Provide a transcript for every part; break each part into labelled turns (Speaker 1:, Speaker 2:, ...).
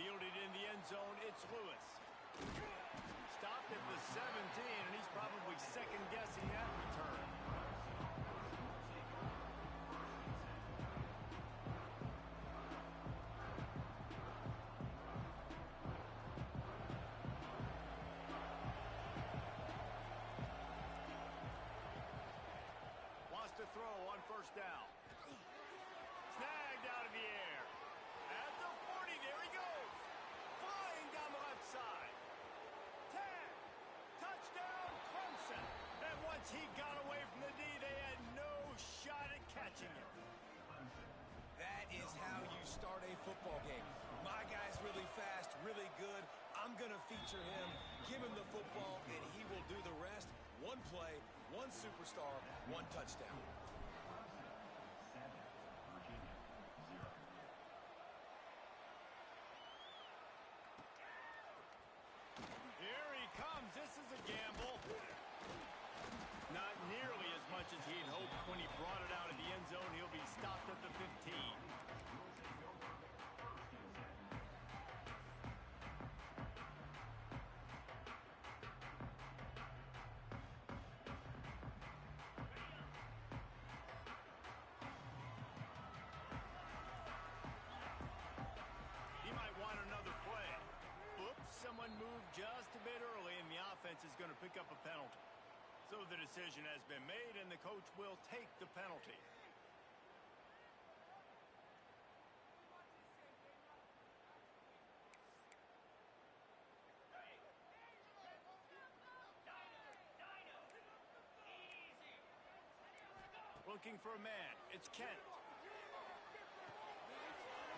Speaker 1: Fielded in the end zone, it's Lewis. Stopped at the 17, and he's probably second-guessing that return. Wants to throw on first down. Snagged out of the air. At the 40, there he goes. Flying down the left side. 10. Touchdown, Clemson. And once he got away from the D, they had no shot at catching him.
Speaker 2: That is how you start a football game. My guy's really fast, really good. I'm going to feature him, give him the football, and he will do the rest. One play, one superstar, one touchdown.
Speaker 1: Here he comes. This is a gamble. Not nearly as much as he'd hoped when he brought it out of the end zone. He'll be stopped at the 15. Another play. Oops, someone moved just a bit early, and the offense is going to pick up a penalty. So the decision has been made, and the coach will take the penalty. Looking for a man. It's Kent.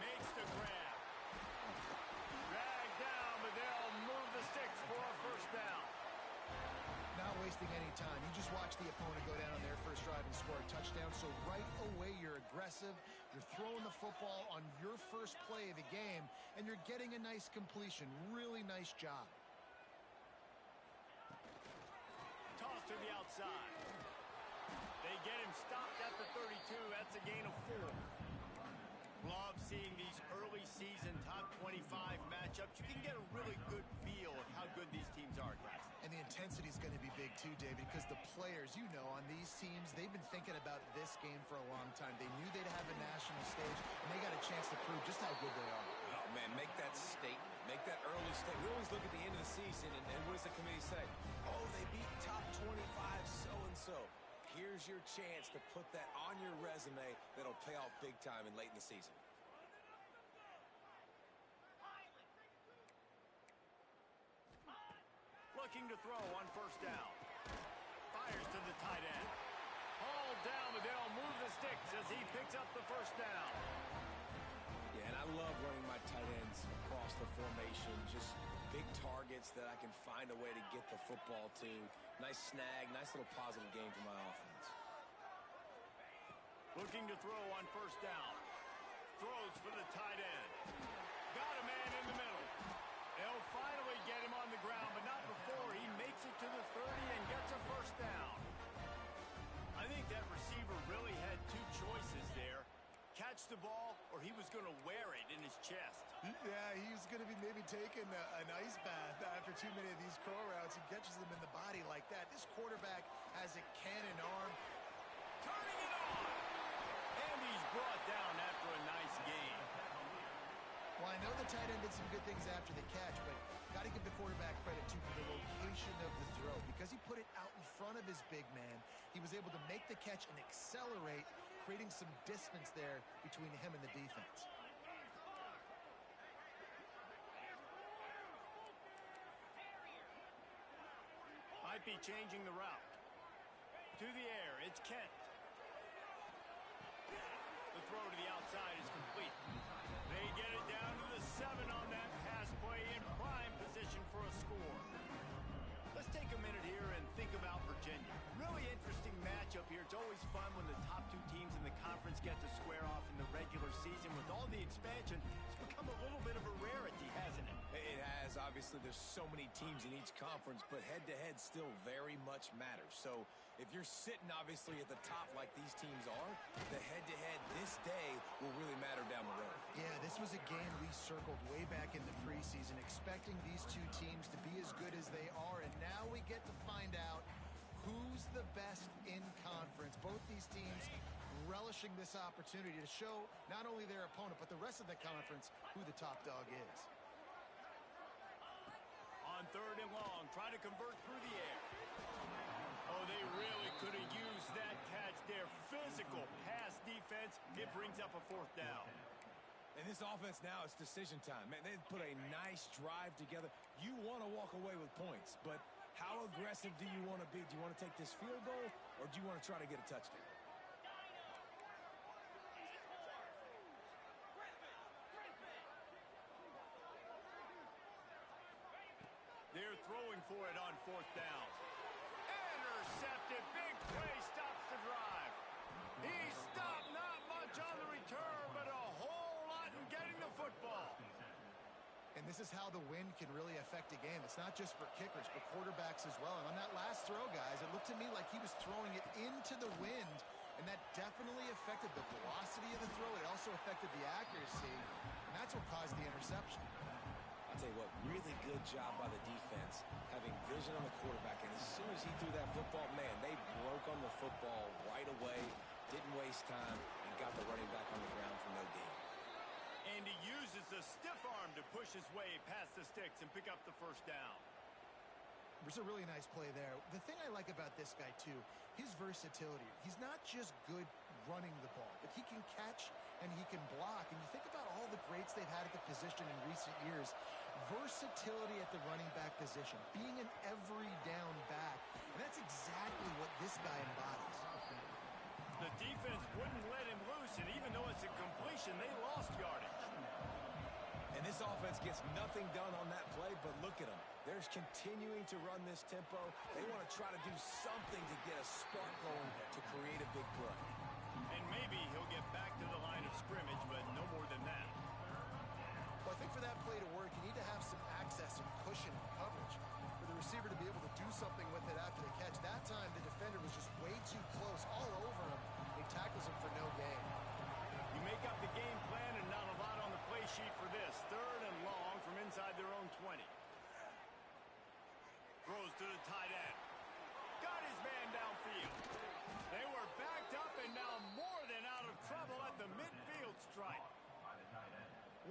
Speaker 1: Makes the grab. Dragged down, but they'll move the sticks for a first down.
Speaker 3: Not wasting any time. You just watch the opponent go down on their first drive and score a touchdown. So right away, you're aggressive. You're throwing the football on your first play of the game, and you're getting a nice completion. Really nice job.
Speaker 1: Toss to the outside. They get him stopped at the 32. That's a gain of 4. Love seeing these early season top 25 matchups. You can get a really good feel of how good these teams are, guys.
Speaker 3: And the intensity is going to be big too, David, because the players, you know, on these teams, they've been thinking about this game for a long time. They knew they'd have a national stage, and they got a chance to prove just how good they are.
Speaker 2: Oh, man, make that statement. Make that early statement. We always look at the end of the season, and what does the committee say? Oh, they beat top 25 so-and-so. Here's your chance to put that on your resume that'll pay off big time and late in the season.
Speaker 1: Looking to throw on first down. Fires to the tight end. Hauled down, but they'll move the sticks as he picks up the first down.
Speaker 2: Yeah, and I love running my tight ends across the formation. Just big targets that I can find a way to get the football to. Nice snag, nice little positive game for my offense.
Speaker 1: Looking to throw on first down. Throws for the tight end. Got a man in the middle. They'll finally get him on the ground, but not before he makes it to the 30 and gets a first down. I think that receiver really had two choices there. Catch the ball, or he was going to wear it in his chest.
Speaker 3: Yeah, he's going to be maybe taking an ice bath after too many of these curl routes. He catches them in the body like that. This quarterback has a cannon arm.
Speaker 1: Turning it on! And he's brought down after a nice game.
Speaker 3: Well, I know the tight end did some good things after the catch, but got to give the quarterback credit, too, for the location of the throw. Because he put it out in front of his big man, he was able to make the catch and accelerate, creating some distance there between him and the defense.
Speaker 1: Might be changing the route. To the air, it's Kent. The throw to the outside is complete. They get it down to the 7 on that pass play in prime position for a score. Let's take a minute here and think about Virginia. Really interesting matchup here. It's always fun when the top two teams in the conference get to square off in the regular season. With all the expansion, it's become a little bit of a rarity, hasn't it?
Speaker 2: It has. Obviously, there's so many teams in each conference, but head-to-head still very much matters. So if you're sitting, obviously, at the top like these teams are, the head-to-head this day will really matter down the road.
Speaker 3: Yeah, this This was a game we circled way back in the preseason, expecting these two teams to be as good as they are, and now we get to find out who's the best in conference. Both these teams relishing this opportunity to show not only their opponent, but the rest of the conference who the top dog is.
Speaker 1: On 3rd and long, trying to convert through the air. Oh, they really could have used that catch there. Physical pass defense. It brings up a 4th down.
Speaker 2: And this offense now, it's decision time. Man, they put a nice drive together. You want to walk away with points, but how aggressive do you want to be? Do you want to take this field goal, or do you want to try to get a touchdown?
Speaker 1: They're throwing for it on 4th down. Intercepted. Big play stops the drive. He stopped not much on the return, but a whole lot in getting the football.
Speaker 3: And this is how the wind can really affect a game. It's not just for kickers, but quarterbacks as well. And on that last throw, guys, it looked to me like he was throwing it into the wind, and that definitely affected the velocity of the throw. It also affected the accuracy, and that's what caused the interception.
Speaker 2: I'll tell you what, really good job by the defense, having vision on the quarterback. And as soon as he threw that football, man, they broke on the football right away, didn't waste time, and got the running back on the ground for no gain.
Speaker 1: And he uses the stiff arm to push his way past the sticks and pick up the 1st down.
Speaker 3: It was a really nice play there. The thing I like about this guy, too, his versatility. He's not just good running the ball, but he can catch and he can block. And you think about all the greats they've had at the position in recent years. Versatility at the running back position, being an every down back. And that's exactly what this guy embodies.
Speaker 1: The defense wouldn't let him loose, and even though it's a completion, they lost yardage.
Speaker 2: And this offense gets nothing done on that play, but look at them. They're continuing to run this tempo. They want to try to do something to get a spark going to create a big play.
Speaker 1: And maybe he'll get back to the line of scrimmage, but no more than that.
Speaker 3: Well, I think for that play to work, you need to have some access and cushion and coverage. For the receiver to be able to do something with it after the catch. That time, the defender was just way too close, all over him. He tackles him for no gain.
Speaker 1: You make up the game plan and not a lot on the play sheet for this. 3rd and long from inside their own 20. Throws to the tight end. Got his man downfield. They were backed up and now more than out of trouble at the midfield stripe.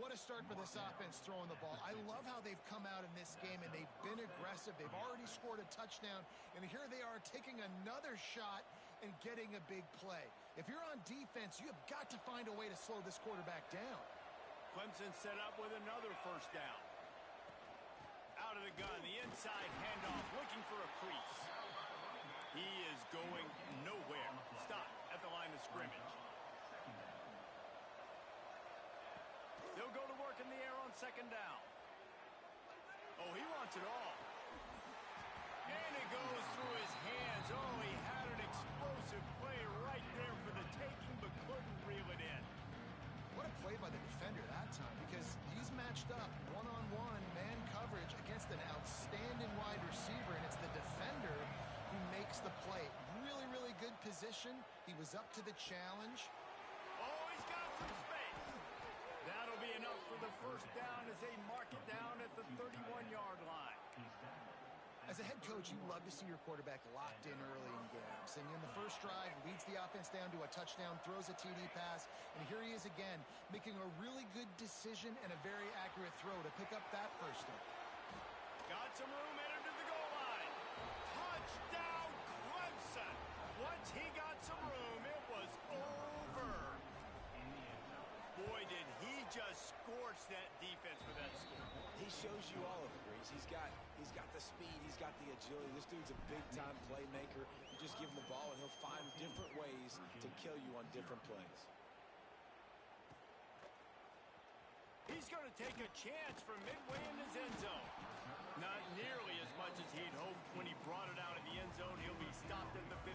Speaker 3: What a start for this offense throwing the ball. I love how they've come out in this game, and they've been aggressive. They've already scored a touchdown, and here they are taking another shot and getting a big play. If you're on defense, you have got to find a way to slow this quarterback down.
Speaker 1: Clemson set up with another 1st down. Out of the gun, the inside handoff, looking for a crease. He is going nowhere. Stop at the line of scrimmage. They'll go to work in the air on 2nd down. Oh, he wants it all. And it goes through his hands. Oh, he had an explosive play right there for the taking, but couldn't reel it in.
Speaker 3: What a play by the defender that time, because he's matched up one-on-one man coverage against an outstanding wide receiver, and it's the defender who makes the play. Really, really good position. He was up to the challenge.
Speaker 1: Oh, he's got some space. That'll be enough for the 1st down as they mark it down at the 31-yard line.
Speaker 3: As a head coach, you love to see your quarterback locked in early in games. And in the first drive, leads the offense down to a touchdown, throws a TD pass, and here he is again, making a really good decision and a very accurate throw to pick up that 1st down.
Speaker 1: Got some room headed to the goal line. Touchdown, Clemson. Once he got some room, it was over. Boy, did he just scorch that defense for that score.
Speaker 2: He shows you all of it, Reese. He's got the speed, he's got the agility. This dude's a big-time playmaker. You just give him the ball, and he'll find different ways to kill you on different plays.
Speaker 1: He's going to take a chance from midway in his end zone. Not nearly as much as he'd hoped when he brought it out in the end zone. He'll be stopped at the 15.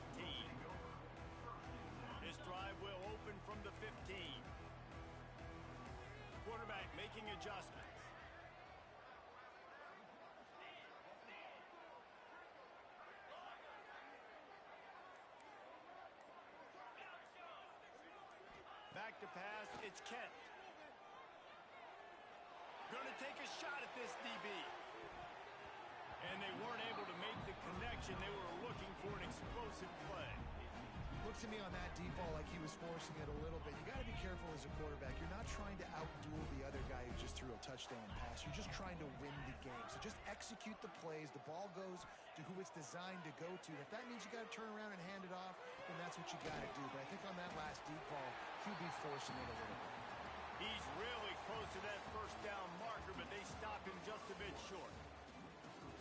Speaker 1: This drive will open from the 15. Quarterback making adjustments. Back to pass, it's Kent. Going to take a shot at this DB. And they weren't able to make the connection. They were looking for an explosive play.
Speaker 3: Looks to me on that deep ball like he was forcing it a little bit. You got to be careful as a quarterback. You're not trying to outduel the other guy who just threw a touchdown pass. You're just trying to win the game. So just execute the plays. The ball goes to who it's designed to go to. If that means you got to turn around and hand it off, then that's what you got to do. But I think on that last deep ball, QB forcing it a little bit.
Speaker 1: He's really close to that first down marker, but they stopped him just a bit short.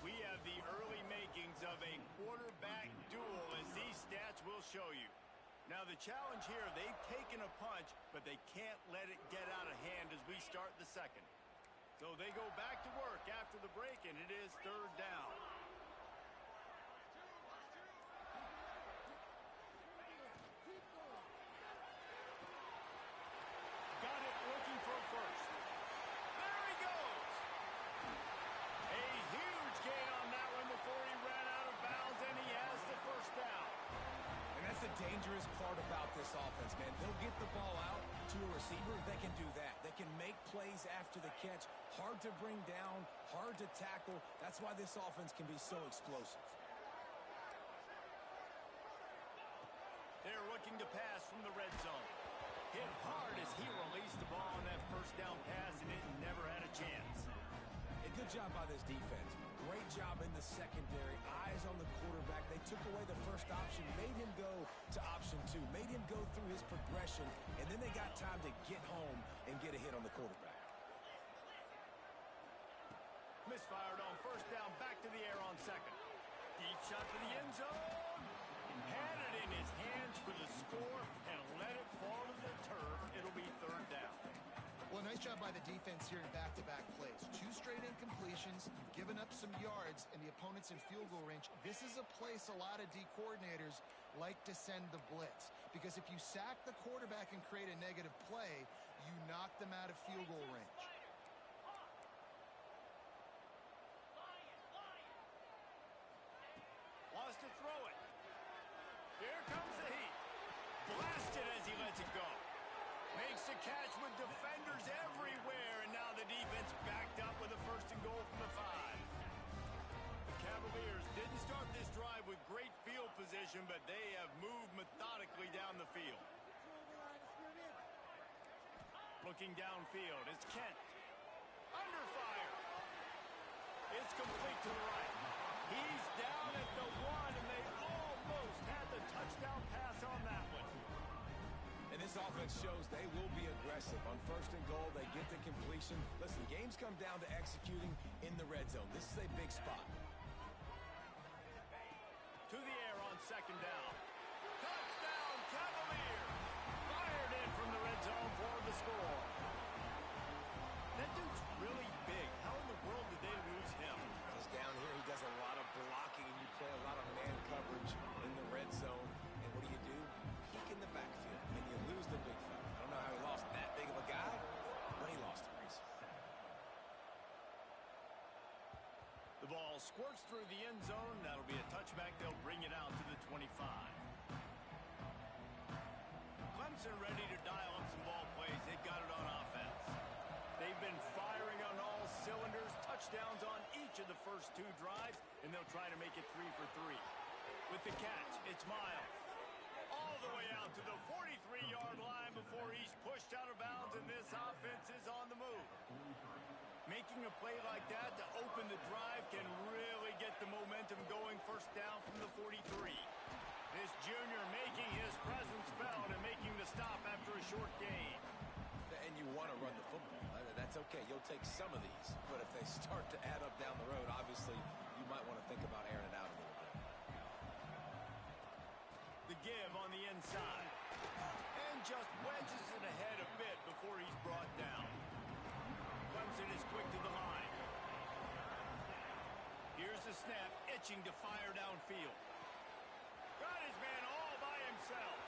Speaker 1: We have the early makings of a quarterback duel, as these stats will show you. Now the challenge here, they've taken a punch, but they can't let it get out of hand as we start the second. So they go back to work after the break, and it is third down. Got it, looking for a first. There he goes! A huge gain on that one before he ran out of bounds, and he has the first down.
Speaker 2: And that's the dangerous part about this offense, man. They'll get the ball out to a receiver. They can do that. They can make plays after the catch. Hard to bring down, hard to tackle. That's why this offense can be so explosive.
Speaker 1: They're looking to pass from the red zone. Hit hard as he released the ball on that first down pass, and it never had a chance.
Speaker 2: A good job by this defense. Great job in the secondary. Eyes on the quarterback. They took away the first option, made him go to option 2, made him go through his progression, and then they got time to get home and get a hit on the quarterback.
Speaker 1: Misfired on first down, back to the air on second. Deep shot to the end zone. Had it in his hands for the score and let it fall to the turf. It'll be third down.
Speaker 3: Well, nice job by the defense here in back-to-back plays. 2 straight incompletions. You've given up some yards, and the opponent's in field goal range. This is a place a lot of D coordinators like to send the blitz, because if you sack the quarterback and create a negative play, you knock them out of field goal range.
Speaker 1: Wants to throw it. Here comes the heat. Blasted as he lets it go. Makes the catch with defenders everywhere, and now the defense backed up with a first and goal from the 5. The Cavaliers didn't start this drive with great field position, but they have moved methodically down the field. Looking downfield, it's Kent. Under fire. It's complete to the right. He's down at the 1, and they almost had the touchdown pass on that one.
Speaker 2: And this offense shows they will be aggressive. On first and goal, they get the completion. Listen, games come down to executing in the red zone. This is a big spot.
Speaker 1: To the air on second down. Touchdown, Cavaliers! Fired in from the red zone for the score. That dude's really big. How in the world did they lose him?
Speaker 2: He's down here. He does a lot of blocking, and you play a lot of man coverage in the red zone. And what do? Peek in the backfield, and you lose the big fella. I don't know how he lost that big of a guy, but he lost him recently.
Speaker 1: The ball squirts through the end zone. That'll be a touchback. They'll bring it out to the 25. Clemson ready to dial up some ball plays. They've got it on offense. They've been firing on all cylinders. Touchdowns on each of the first 2 drives, and they'll try to make it 3 for 3. With the catch, it's Miles. All the way out to the 43-yard line before he's pushed out of bounds, and this offense is on the move. Making a play like that to open the drive can really get the momentum going. First down from the 43. This junior making his presence felt and making the stop after a short gain.
Speaker 2: And you want to run the football. That's okay. You'll take some of these. But if they start to add up down the road, obviously, you might want to think about airing it out a little bit.
Speaker 1: The give on the inside. And just wedges it ahead a bit before he's brought down. Clemson is quick to the line. Here's the snap, itching to fire downfield. Got his man all by himself.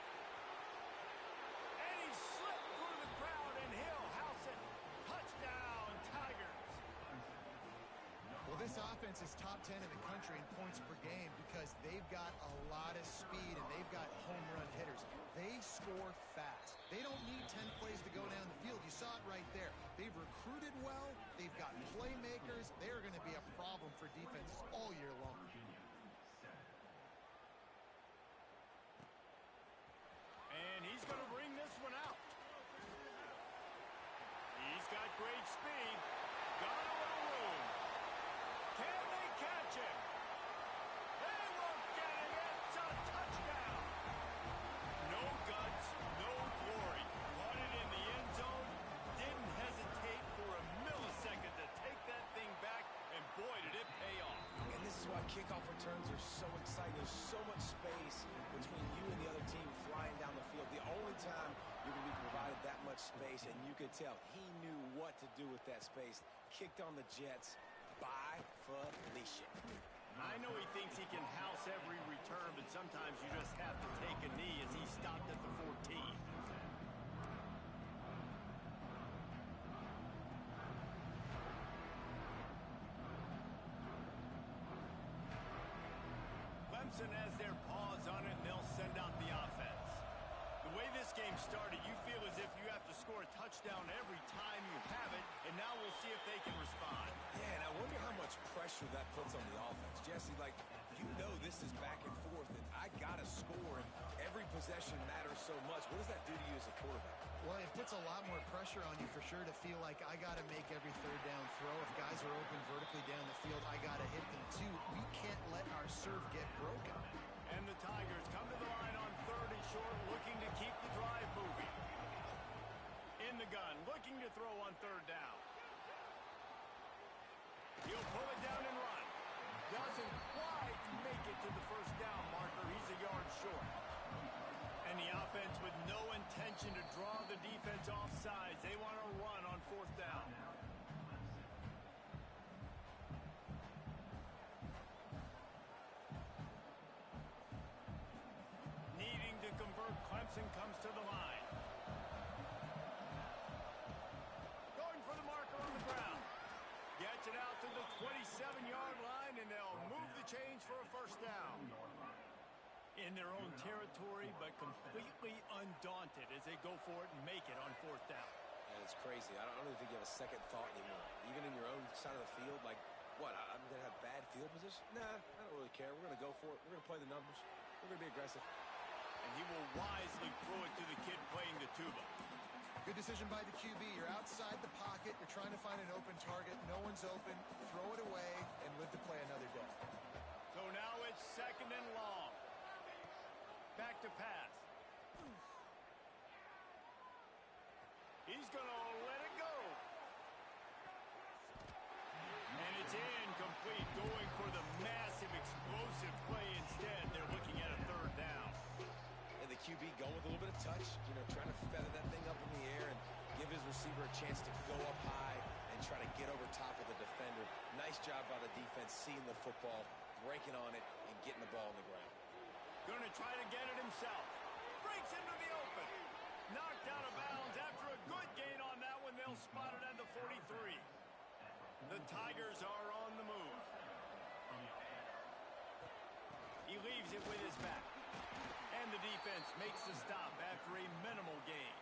Speaker 1: And he slipped through the crowd, and he'll house it. Touchdown, Tigers.
Speaker 3: Well, this offense is top 10 in the country in points per game because they've got a lot of speed and they've got home run hitters. They score fast. They don't need 10 plays to go down the field. You saw it right there. They've recruited well. They've for defense all year long.
Speaker 1: And he's going to bring this one out. He's got great speed. Got a little room. Can they catch him? They look at him. It's a touchdown. No guts, no glory. Caught it in the end zone. Didn't hesitate for a millisecond to take that thing back. And boy, did it pay off.
Speaker 2: And this is why kickoff returns are so exciting. There's so much space between you and the other team flying down the field. The only time you're going to be provided that much space, and you could tell he knew what to do with that space. Kicked on the Jets by Felicia.
Speaker 1: I know he thinks he can house every return, but sometimes you just have to take a knee as he stopped at the 14. Clemson has their paws on it, and they'll send out the offense. The way this game started, you feel as if you have to score a touchdown every time you have it, and now we'll see if they can respond.
Speaker 2: Yeah, and I wonder how much pressure that puts on the offense. Jesse, like, you know this is back and forth, and I got to score, and every possession matters so much. What does that do to you as a quarterback?
Speaker 3: Well, it puts a lot more pressure on you for sure to feel like I got to make every third down throw. If guys are open vertically down the field, I got to hit them too. We can't let our serve get broken.
Speaker 1: And the Tigers come to the line on 3rd and short, looking to keep the drive moving. In the gun, looking to throw on 3rd down. He'll pull it down and run. Doesn't quite make it to the 1st down marker. He's a yard short. And the offense with no intention to draw the defense off sides. They want to run on 4th down. Needing to convert, Clemson comes to the line. Going for the marker on the ground. Gets it out to the 27-yard line, and they'll move the chains for a 1st down. In their own territory, but completely undaunted as they go for it and make it on 4th down.
Speaker 2: And it's crazy. I don't even think you have a second thought anymore. Even in your own side of the field, like, what, I'm going to have bad field position? Nah, I don't really care. We're going to go for it. We're going to play the numbers. We're going to be aggressive.
Speaker 1: And he will wisely throw it to the kid playing the tuba.
Speaker 3: Good decision by the QB. You're outside the pocket. You're trying to find an open target. No one's open. Throw it away and live to play another day.
Speaker 1: So now it's 2nd and long. Back to pass. He's going to let it go. And it's incomplete, going for the massive explosive play instead. They're looking at a 3rd down.
Speaker 2: And the QB going with a little bit of touch, trying to feather that thing up in the air and give his receiver a chance to go up high and try to get over top of the defender. Nice job by the defense, seeing the football, breaking on it, and getting the ball on the ground.
Speaker 1: Going to try to get it himself. Breaks into the open. Knocked out of bounds after a good gain on that one. They'll spot it at the 43. The Tigers are on the move. He leaves it with his back. And the defense makes the stop after a minimal gain.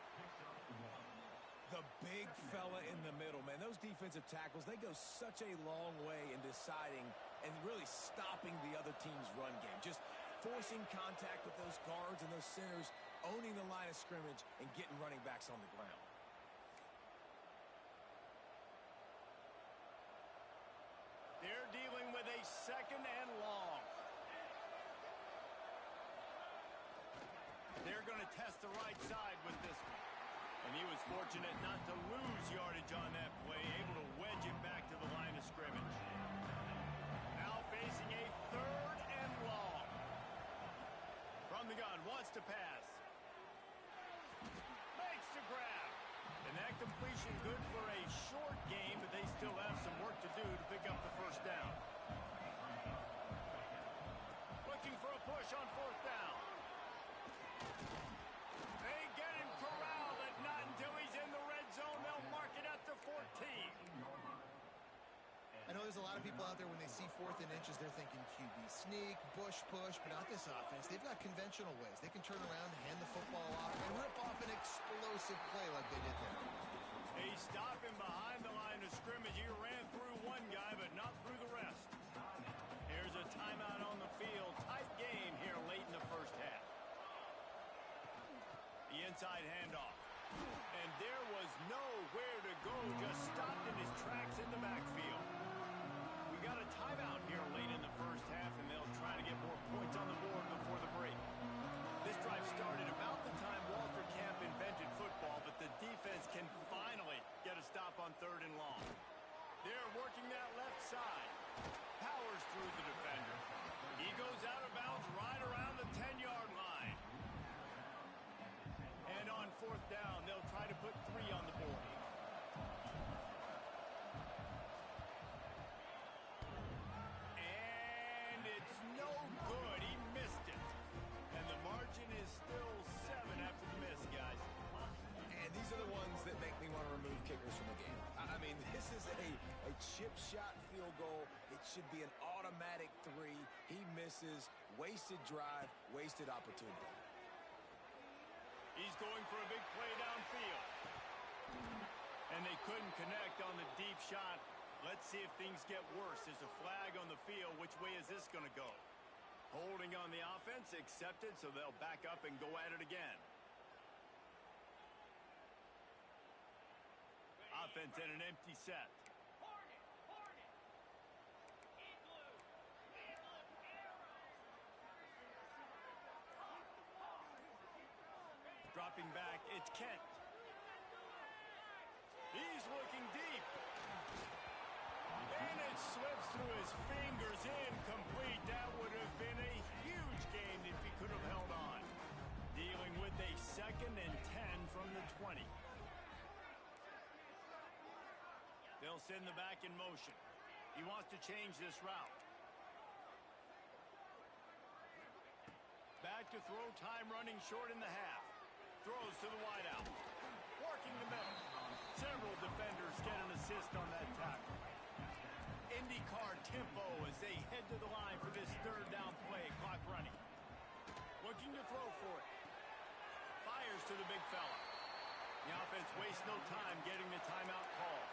Speaker 2: The big fella in the middle, man. Those defensive tackles, they go such a long way in deciding and really stopping the other team's run game. Just forcing contact with those guards and those centers, owning the line of scrimmage, and getting running backs on the ground.
Speaker 1: They're dealing with a 2nd and long. They're going to test the right side with this one. And he was fortunate not to lose yardage on that play, able to wedge it back to the line of scrimmage. Now facing a 3rd and long. From the gun, wants to pass. Makes the grab. And that completion good for a short game, but they still have some work to do to pick up the 1st down. Looking for a push on 4th down. They get him corralled, and not until he's in the red zone. They'll mark it at the 14.
Speaker 3: I know there's a lot of people out there when they see 4th and inches, they're thinking QB sneak, bush push, but not this offense. They've got conventional ways. They can turn around, hand the football off, and rip off an explosive play like they did there.
Speaker 1: They stop him behind the line of scrimmage. He ran through one guy, but not through the rest. The inside handoff. And there was nowhere to go, just stopped in his tracks in the backfield. We got a timeout here late in the first half, and they'll try to get more points on the board before the break. This drive started about the time Walter Camp invented football, but the defense can finally get a stop on 3rd and long. They're working that left side. Powers through the defender. He goes out of bounds right around the 10-yard line. And on 4th down, they'll try to put 3 on the board. And it's no good. He missed it. And the margin is still 7 after the miss, guys.
Speaker 2: And these are the ones that make me want to remove kickers from the game. I mean, this is a chip shot field goal. It should be an automatic 3. He misses. Wasted drive, wasted opportunity.
Speaker 1: He's going for a big play downfield. And they couldn't connect on the deep shot. Let's see if things get worse. There's a flag on the field. Which way is this going to go? Holding on the offense, accepted, so they'll back up and go at it again. Offense in an empty set. Dropping back, it's Kent. He's looking deep. And it slips through his fingers, incomplete. That would have been a huge gain if he could have held on. Dealing with a 2nd and 10 from the 20. They'll send the back in motion. He wants to change this route. Back to throw, time running short in the half. Throws to the wideout. Working the middle. Several defenders get an assist on that tackle. IndyCar tempo as they head to the line for this 3rd down play. Clock running. Looking to throw for it. Fires to the big fella. The offense wastes no time getting the timeout called.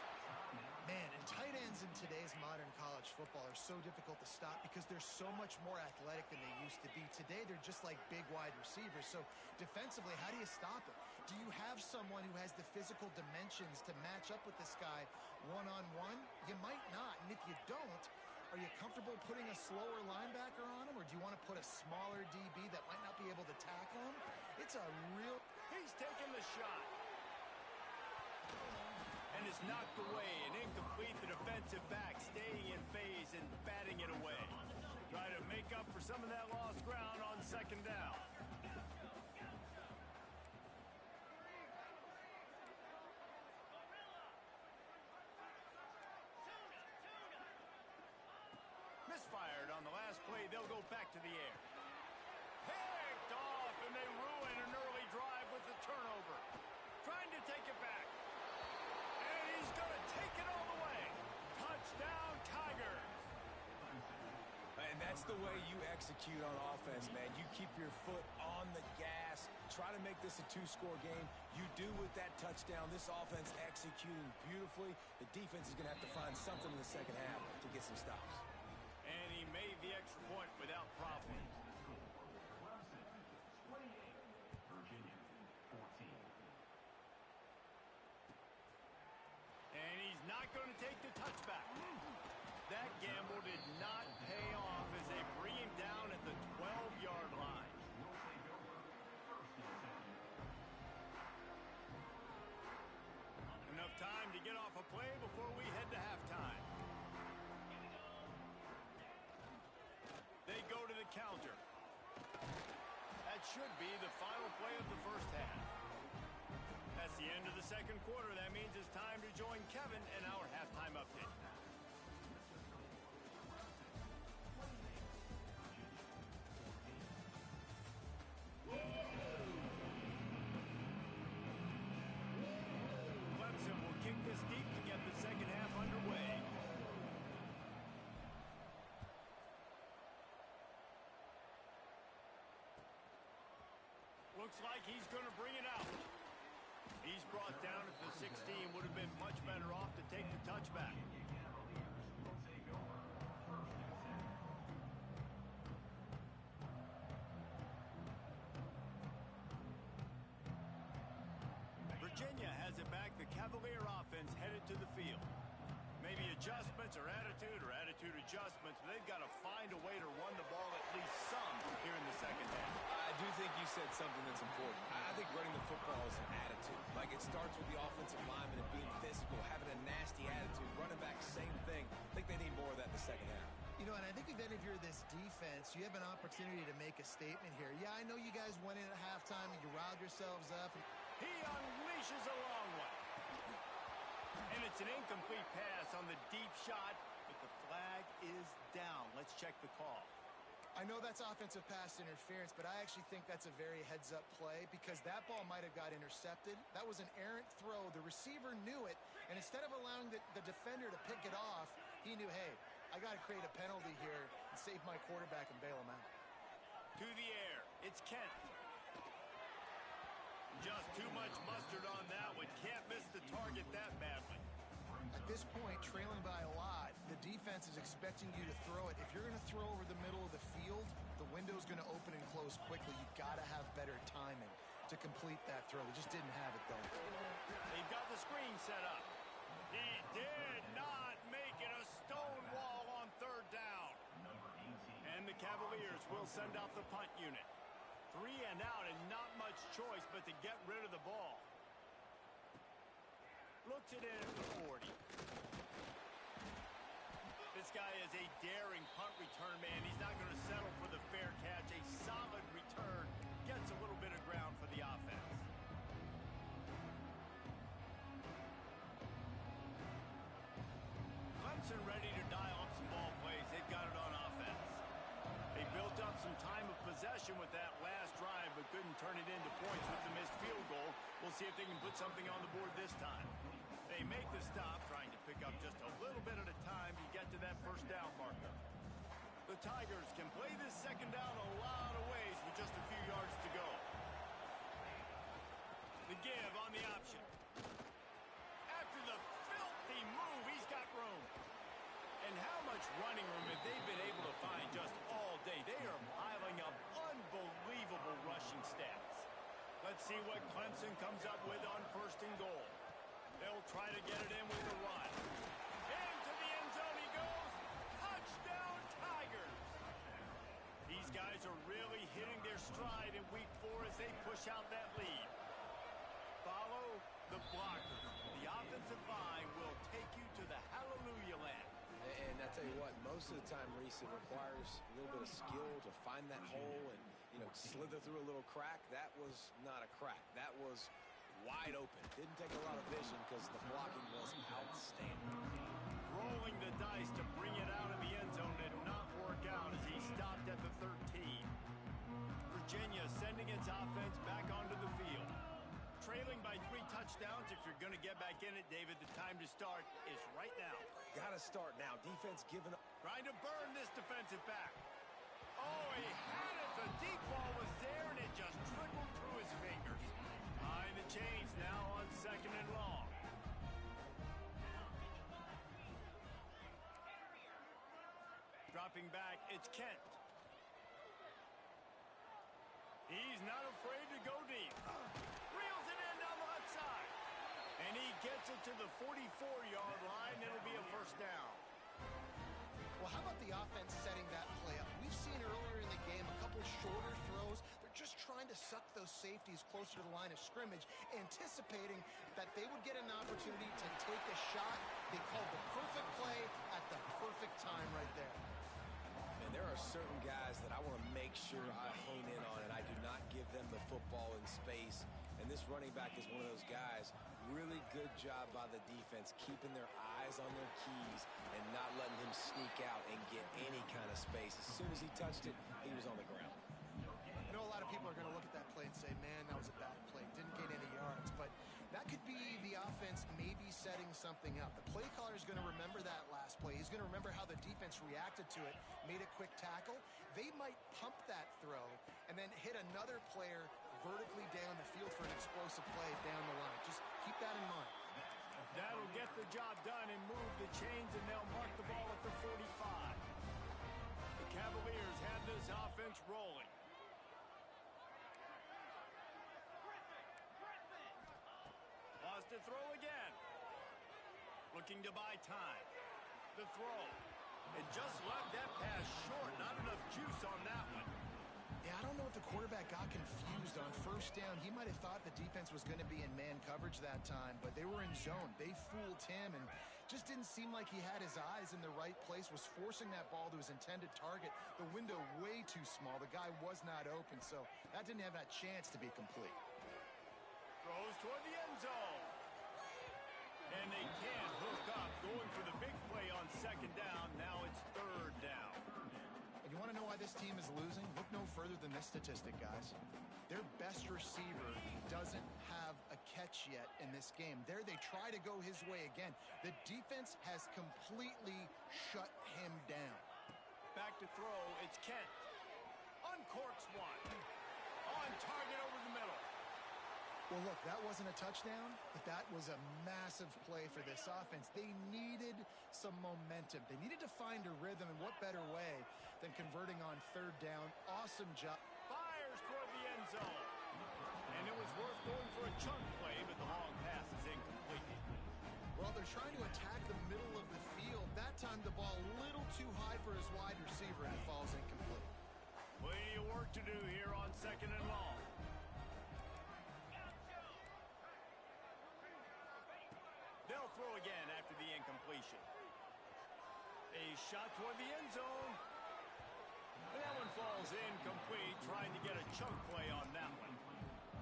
Speaker 3: Man, and tight ends in today's modern college football are so difficult to stop because they're so much more athletic than they used to be. Today, they're just like big wide receivers. So defensively, how do you stop it? Do you have someone who has the physical dimensions to match up with this guy one-on-one? You might not. And if you don't, are you comfortable putting a slower linebacker on him? Or do you want to put a smaller DB that might not be able to tackle him? It's a real...
Speaker 1: He's taking the shot. And is knocked away and incomplete. The defensive back staying in phase and batting it away. Try to make up for some of that lost ground on 2nd down. Misfired on the last play. They'll go back to the air. Picked off, and they ruin an early drive with the turnover. Trying to take it back. He's going to take it all the way. Touchdown, Tigers.
Speaker 2: And that's the way you execute on offense, man. You keep your foot on the gas. Try to make this a 2-score game. You do with that touchdown. This offense executing beautifully. The defense is going to have to find something in the 2nd half to get some stops.
Speaker 1: And he made the extra point without problem. And he's not going to take the touchback. That gamble did not pay off as they bring him down at the 12-yard line. Enough time to get off a play before we head to halftime. They go to the counter. That should be the final play of the first half. That's the end of the 2nd quarter. That means it's time to join Kevin in our halftime update. Clemson will kick this deep to get the 2nd half underway. Looks like he's going to bring it out. He's brought down at the 16. Would have been much better off to take the touchback. the Cavalier offense headed to the field. Maybe adjustments or attitude adjustments, but they've got to find a way to run the ball at least some here in the second half.
Speaker 2: I do think you said something that's important. I think running the football is an attitude. Like, it starts with the offensive lineman and being physical, having a nasty attitude. Running back, same thing. I think they need more of that in the second half.
Speaker 3: You know, and I think if any of you are this defense, you have an opportunity to make a statement here. Yeah, I know you guys went in at halftime and you riled yourselves up.
Speaker 1: He unleashes a long one. And it's an incomplete pass on the deep shot, but the flag is down. Let's check the call.
Speaker 3: I know that's offensive pass interference, but I actually think that's a very heads-up play because that ball might have got intercepted. That was an errant throw. The receiver knew it, and instead of allowing the defender to pick it off, he knew, hey, I got to create a penalty here and save my quarterback and bail him out.
Speaker 1: To the air, it's Kent. Just too much mustard on that one. Can't miss the target that badly.
Speaker 3: At this point, trailing by a lot, the defense is expecting you to throw it. If you're going to throw over the middle of the field, the window's going to open and close quickly. You've got to have better timing to complete that throw. They just didn't have it, though.
Speaker 1: They've got the screen set up. He did not make it. A stone wall on third down. And the Cavaliers will send out the punt unit. 3 and out and not much choice but to get rid of the ball. Looks it in at the 40. This guy is a daring punt return man. He's not going to settle for the fair catch. A solid return gets a little bit of ground for the offense. Clemson ready to dial up some ball plays. They've got it on offense. They built up some time of possession with that last drive, but couldn't turn it into points with the missed field goal. We'll see if they can put something on the board this time. They make the stop, trying to pick up just a little bit at a time to get to that first down marker. The Tigers can play this second down a lot of ways with just a few yards to go. The give on the option. After the filthy move, he's got room. And how much running room have they been able to find just all day? They are piling up unbelievable rushing stats. Let's see what Clemson comes up with on first and goal. They'll try to get it in with a run. Into the end zone he goes. Touchdown, Tigers. These guys are really hitting their stride in week 4 as they push out that lead. Follow the blockers. The offensive line will take you to the hallelujah land.
Speaker 2: And I tell you what, most of the time, Reese, it requires a little bit of skill to find that hole and, slither through a little crack. That was not a crack. That was wide open. Didn't take a lot of vision because the blocking was outstanding.
Speaker 1: Rolling the dice to bring it out of the end zone did not work out as he stopped at the 13. Virginia sending its offense back onto the field. Trailing by 3 touchdowns. If you're going to get back in it, David, the time to start is right now.
Speaker 2: Got to start now. Defense giving up.
Speaker 1: Trying to burn this defensive back. Oh, he had it. The deep ball was there, and it just trickled through his fingers. Behind the chains now on second and long. Dropping back, it's Kent. He's not afraid to go deep. Reels it in down the left side. And he gets it to the 44-yard line. It'll be a first down.
Speaker 3: Well, how about the offense setting that play up? We've seen earlier in the game a couple shorter throws. They're just trying to suck those safeties closer to the line of scrimmage, anticipating that they would get an opportunity to take a shot. They called the perfect play at the perfect time right there.
Speaker 2: And there are certain guys that I want to make sure I hone in on, and I do not give them the football in space. And this running back is one of those guys. Really good job by the defense, keeping their eyes on their keys and not letting him sneak out and get any kind of space. As soon as he touched it, he was on the ground.
Speaker 3: I know a lot of people are going to look at that play and say, man, that was a bad play. Didn't gain any yards. But that could be the offense maybe setting something up. The play caller is going to remember that last play. He's going to remember how the defense reacted to it, made a quick tackle. They might pump that throw and then hit another player vertically down the field for an explosive play down the line. Just keep that in mind.
Speaker 1: That'll get the job done and move the chains, and they'll mark the ball at the 45. The Cavaliers have this offense rolling. Lost to throw again. Looking to buy time. The throw. And just left that pass short. Not enough juice on that one.
Speaker 3: Yeah, I don't know if the quarterback got confused on first down. He might have thought the defense was going to be in man coverage that time, but they were in zone. They fooled him and just didn't seem like he had his eyes in the right place, was forcing that ball to his intended target. The window way too small. The guy was not open, so that didn't have that chance to be complete.
Speaker 1: Throws toward the end zone. And they can't hook up, going for the big play on second down. Now it's third down.
Speaker 3: You want to know why this team is losing? Look no further than this statistic, guys. Their best receiver doesn't have a catch yet in this game. There they try to go his way again. The defense has completely shut him down.
Speaker 1: Back to throw, it's Kent. Uncorks one. On target over the middle.
Speaker 3: Well, look, that wasn't a touchdown, but that was a massive play for this offense. They needed some momentum. They needed to find a rhythm, and what better way than converting on third down. Awesome job.
Speaker 1: Fires toward the end zone. And it was worth going for a chunk play, but the long pass is incomplete.
Speaker 3: Well, they're trying to attack the middle of the field. That time the ball a little too high for his wide receiver, and it falls incomplete.
Speaker 1: Plenty of work to do here on second and long. They'll throw again after the incompletion. A shot toward the end zone. And that one falls incomplete, trying to get a chunk play on that one.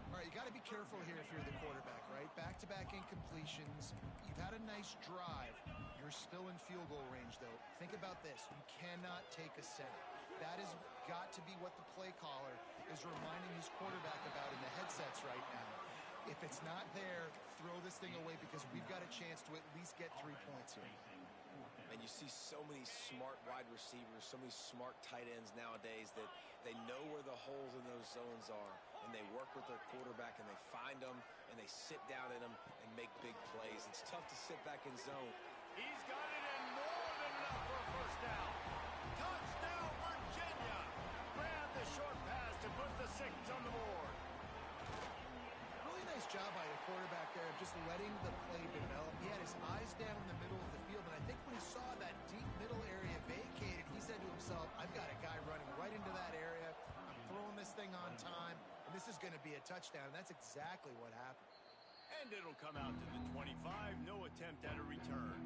Speaker 3: All right, you got to be careful here if you're the quarterback, right? Back-to-back incompletions. You've had a nice drive. You're still in field goal range, though. Think about this. You cannot take a sack. That has got to be what the play caller is reminding his quarterback about in the headsets right now. If it's not there, throw this thing away because we've got a chance to at least get 3 points here.
Speaker 2: And you see so many smart wide receivers, so many smart tight ends nowadays that they know where the holes in those zones are, and they work with their quarterback, and they find them, and they sit down in them and make big plays. It's tough to sit back in zone.
Speaker 1: He's got it in more than enough for a first down. Touchdown, Virginia! Grab the short pass to put the 6 on the board.
Speaker 3: Really nice job by the quarterback there of just letting the play develop. He had his eyes down in the middle of the field, and I think when he saw that deep middle area vacated, he said to himself, I've got a guy running right into that area. I'm throwing this thing on time, and this is going to be a touchdown. And that's exactly what happened.
Speaker 1: And it'll come out to the 25. No attempt at a return.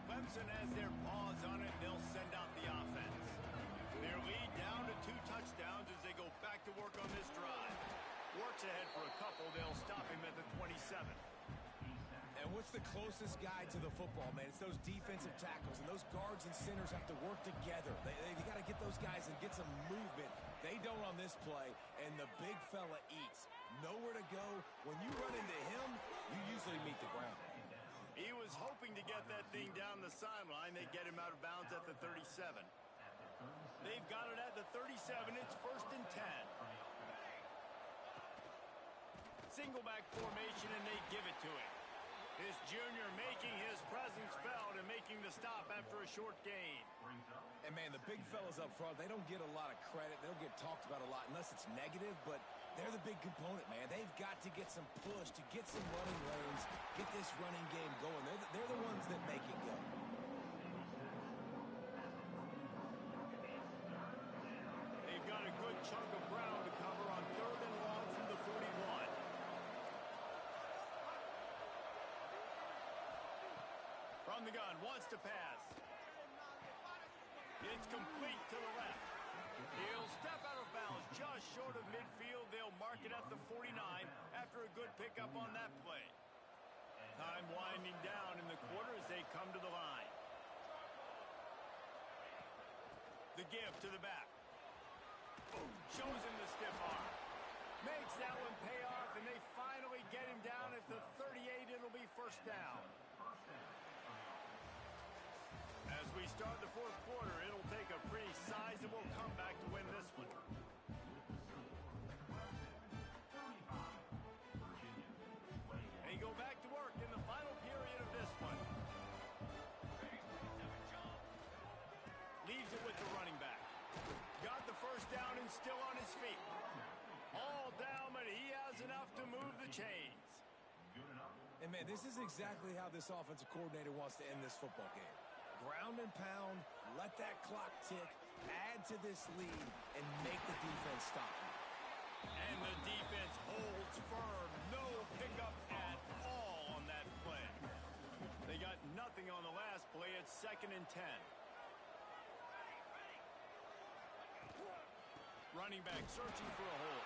Speaker 1: Clemson has their paws on it. They'll send out the offense. Their lead down to 2 touchdowns as they go back to work on this drive. Works ahead for a couple. They'll stop him at the 27.
Speaker 2: And what's the closest guy to the football, man? It's those defensive tackles, and those guards and centers have to work together. They got to get those guys and get some movement. They don't on this play, and the big fella eats. Nowhere to go. When you run into him, you usually meet the ground.
Speaker 1: He was hoping to get that thing down the sideline. They get him out of bounds at the 37. They've got it at the 37. It's 1st and 10. Single back formation, and they give it to him. This junior making his presence felt and making the stop after a short gain.
Speaker 2: And, man, the big fellas up front, they don't get a lot of credit. They don't get talked about a lot unless it's negative, but they're the big component, man. They've got to get some push to get some running lanes, get this running game going. They're the ones that make it go.
Speaker 1: They've got a good chunk of ground to cover on 3rd and long from the 41. From the gun, wants to pass. It's complete to the left. He'll step out of bounds just short of midfield. They'll mark it at the 49 after a good pickup on that play. Time winding down in the quarter as they come to the line. The give to the back. Shows him the stiff arm. Makes that one pay off, and they finally get him down at the 38. It'll be 1st down. As we start the 4th quarter, it'll take a pretty sizable comeback to win this one. They go back to work in the final period of this one. Leaves it with the running back. Got enough to move the chains.
Speaker 2: And, man, this is exactly how this offensive coordinator wants to end this football game. Ground and pound, let that clock tick, add to this lead, and make the defense stop it.
Speaker 1: And the defense holds firm. No pickup at all on that play. They got nothing on the last play. It's 2nd and 10. Running back searching for a hole.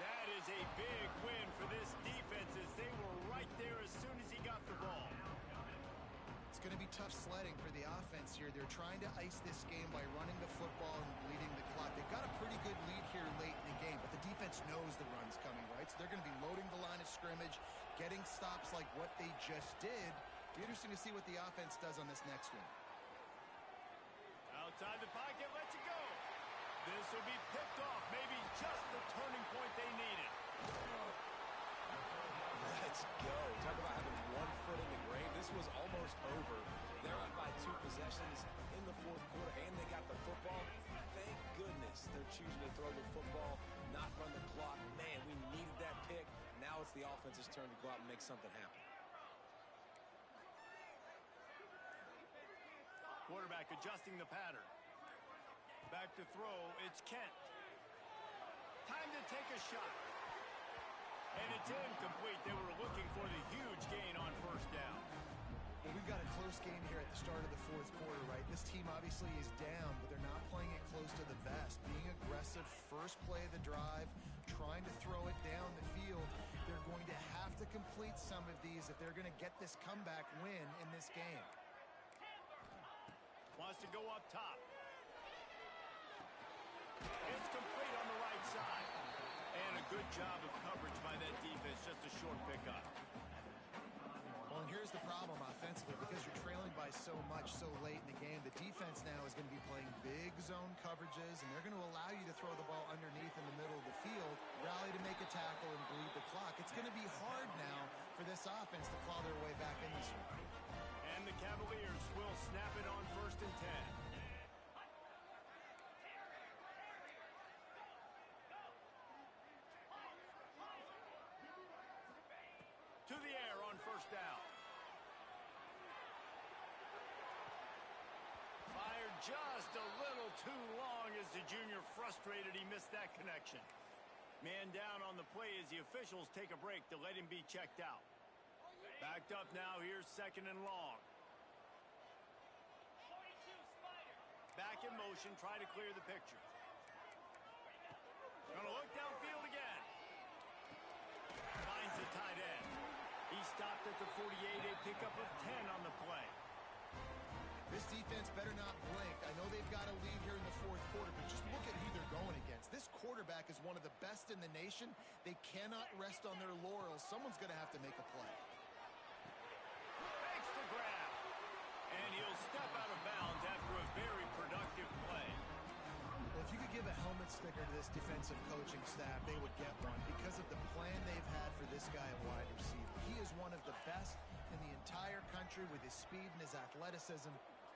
Speaker 1: That is a big win for this defense as they were right there as soon as he got the ball.
Speaker 3: It's going to be tough sledding for the offense here. They're trying to ice this game by running the football and bleeding the clock. They've got a pretty good lead here late in the game, but the defense knows the run's coming, right? So they're going to be loading the line of scrimmage, getting stops like what they just did. Be interesting to see what the offense does on this next one.
Speaker 1: Outside the pocket, lets it go. This will be picked off. Maybe just the turning point they needed.
Speaker 2: Let's go. Talk about having one foot in the grave. This was almost over. They're up by 2 possessions in the 4th quarter, and they got the football. Thank goodness they're choosing to throw the football, not run the clock. Man, we needed that pick. Now it's the offense's turn to go out and make something happen.
Speaker 1: Quarterback adjusting the pattern. Back to throw, it's Kent. Time to take a shot. And it's incomplete. They were looking for the huge gain on 1st down.
Speaker 3: Well, we've got a close game here at the start of the 4th quarter, right? This team obviously is down, but they're not playing it close to the vest. Being aggressive, first play of the drive, trying to throw it down the field. They're going to have to complete some of these if they're going to get this comeback win in this game.
Speaker 1: Wants to go up top. It's complete on the right side. And a good job of coverage by that defense. Just a short pickup.
Speaker 3: Well, and here's the problem offensively. Because you're trailing by so much so late in the game, the defense now is going to be playing big zone coverages, and they're going to allow you to throw the ball underneath in the middle of the field, rally to make a tackle, and bleed the clock. It's going to be hard now for this offense to claw their way back in this one.
Speaker 1: And the Cavaliers will snap it on 1st and 10. To the air on 1st down. Fired just a little too long as the junior frustrated he missed that connection. Man down on the play as the officials take a break to let him be checked out. Backed up now, here's 2nd and long. Back in motion, try to clear the picture. Gonna look downfield again. Finds the tight end. He stopped at the 48, a pickup of 10 on the play.
Speaker 3: This defense better not blink. I know they've got a lead here in the 4th quarter, but just look at who they're going against. This quarterback is one of the best in the nation. They cannot rest on their laurels. Someone's going to have to make a play.
Speaker 1: Makes the grab. And he'll step out of bounds after a very productive play.
Speaker 3: Well, if you could give a helmet sticker to this defensive coaching staff, they would get one because of the plan they've had for this guy at wide receiver. He is one of the best in the entire country with his speed and his athleticism,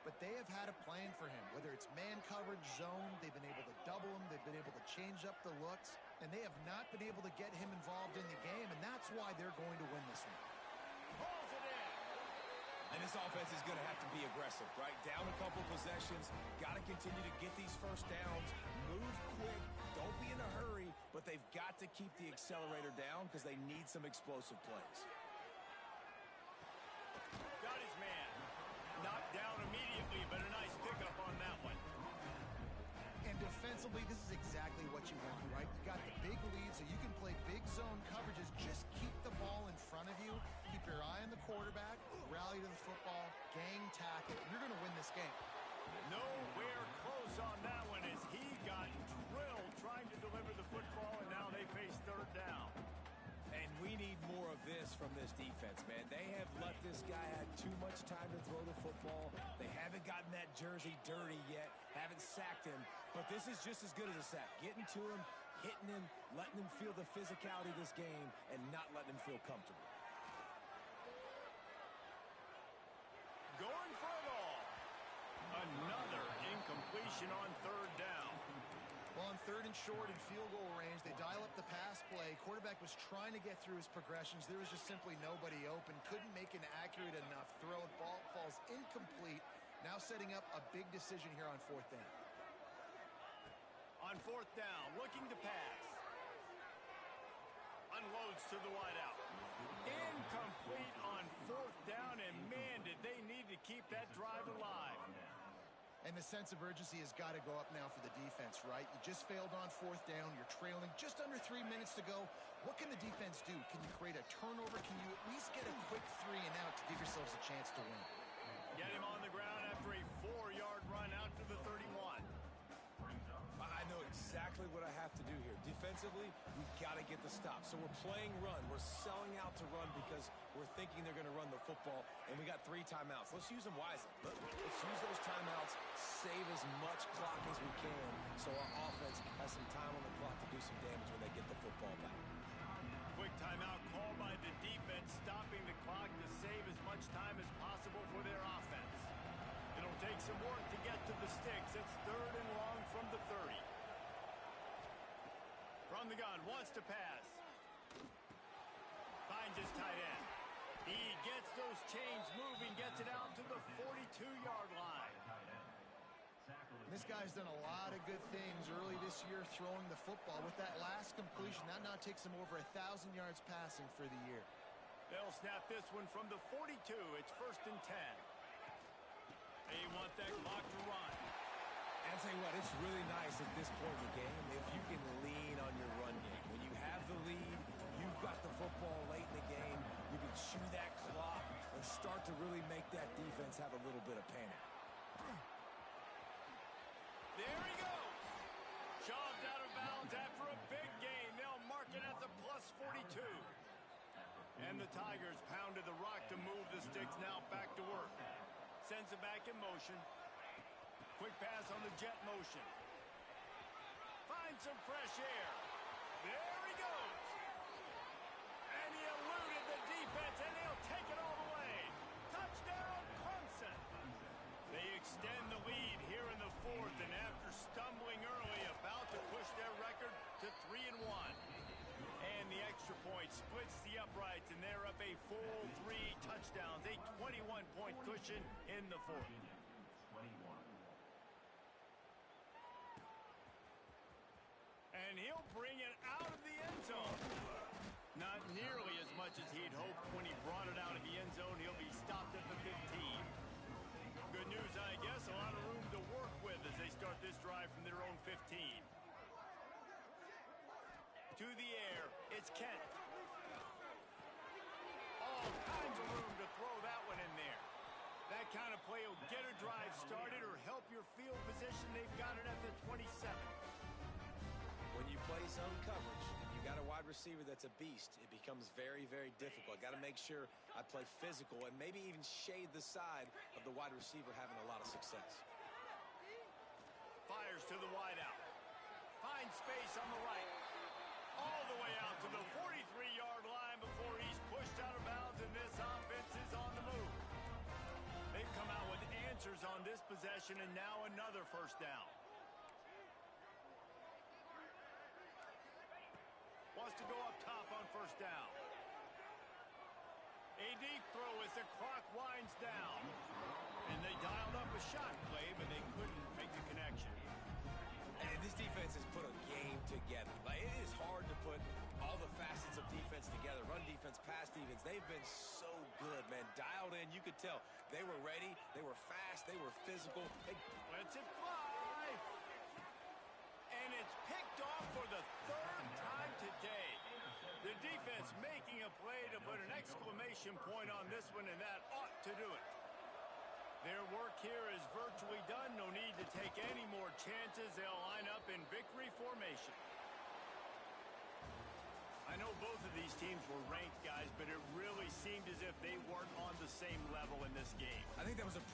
Speaker 3: but they have had a plan for him. Whether it's man coverage, zone, they've been able to double him, they've been able to change up the looks, and they have not been able to get him involved in the game, and that's why they're going to win this one.
Speaker 1: Pulls it in.
Speaker 2: And this offense is going to have to be aggressive, right? Down a couple possessions, got to continue to get these 1st downs, move quick, don't be in a hurry, but they've got to keep the accelerator down because they need some explosive plays.
Speaker 1: Got his man. Knocked down immediately, but a nice pickup on that one.
Speaker 3: And defensively, this is exactly what you want, right? You got the big lead, so you can play big zone coverages. Just keep the ball in front of you. Keep your eye on the quarterback. Rally to the football. Gang tackle. You're going to win this game.
Speaker 1: Nowhere close on that one as he got drilled trying to deliver the football, and now they face 3rd down.
Speaker 2: And we need more of this from this defense, man. They have let this guy have too much time to throw the football. They haven't gotten that jersey dirty yet, haven't sacked him. But this is just as good as a sack. Getting to him, hitting him, letting him feel the physicality of this game, and not letting him feel comfortable.
Speaker 1: Going for it all. Another incompletion on 3rd down.
Speaker 3: Well, on 3rd and short and field goal range, they dial up the pass play. Quarterback was trying to get through his progressions. There was just simply nobody open. Couldn't make an accurate enough throw. The ball falls incomplete. Now setting up a big decision here on 4th down.
Speaker 1: On 4th down, looking to pass. Unloads to the wideout. Incomplete on 4th down, and man, did they need to keep that drive alive.
Speaker 3: And the sense of urgency has got to go up now for the defense, right? You just failed on 4th down. You're trailing just under 3 minutes to go. What can the defense do? Can you create a turnover? Can you at least get a quick 3 and out to give yourselves a chance to win?
Speaker 1: Get him on the ground after a 4-yard run out to the 31.
Speaker 2: I know exactly what I have to do here. Defensively, we've got to get the stop. So we're playing run. We're selling out to run because we're thinking they're going to run the football, and we got 3 timeouts. Let's use them wisely. Let's use those timeouts, save as much clock as we can so our offense has some time on the clock to do some damage when they get the football back.
Speaker 1: Quick timeout called by the defense, stopping the clock to save as much time as possible for their offense. It'll take some work to get to the sticks. It's 3rd and long from the 30. From the gun, wants to pass. Finds his tight end. He gets those chains moving, gets it out to the 42-yard line.
Speaker 3: This guy's done a lot of good things early this year throwing the football. With that last completion, that now takes him over 1,000 yards passing for the year.
Speaker 1: They'll snap this one from the 42. It's 1st and 10. They want that clock to run.
Speaker 2: I'll tell you what, it's really nice at this point in the game if you can lean on your run game. When you have the lead, you've got the football late in the game, you can chew that clock and start to really make that defense have a little bit of panic.
Speaker 1: There he goes. Shoved out of bounds after a big gain. They'll mark it at the plus 42. And the Tigers pounded the rock to move the sticks. Now back to work. Sends it back in motion. Quick pass on the jet motion. Finds some fresh air. There he goes. And he eluded the defense, and they'll take it all the way. Touchdown, Clemson. They extend the lead here in the 4th, and after stumbling early, about to push their record to 3-1. And the extra point splits the uprights, and they're up a full 3 touchdowns, a 21-point cushion in the 4th. And he'll bring it out of the end zone. Not nearly as much as he'd hoped when he brought it out of the end zone. He'll be stopped at the 15. Good news, I guess. A lot of room to work with as they start this drive from their own 15. To the air, it's Kent. All kinds of room to throw that one in there. That kind of play will get a drive started or help your field position. They've got it at the 27.
Speaker 2: When you play zone coverage, you got a wide receiver that's a beast. It becomes very, very difficult. Got to make sure I play physical and maybe even shade the side of the wide receiver having a lot of success.
Speaker 1: Fires to the wideout. Finds space on the right. All the way out to the 43-yard line before he's pushed out of bounds, and this offense is on the move. They've come out with answers on this possession, and now another 1st down. Wants to go up top on 1st down. A deep throw as the clock winds down. And they dialed up a shot play, but they couldn't make the connection.
Speaker 2: And this defense has put a game together. Like, it is hard to put all the facets of defense together. Run defense, pass defense. They've been so good, man. Dialed in, you could tell. They were ready. They were fast. They were physical. They
Speaker 1: lets it fly. And it's picked off for the 3rd time today. The defense making a play to put an exclamation point on this one, and that ought to do it. Their work here is virtually done. No need to take any more chances. They'll line up in victory formation. I know both of these teams were ranked, guys, but it really seemed as if they weren't on the same level in this game.
Speaker 2: I think that was a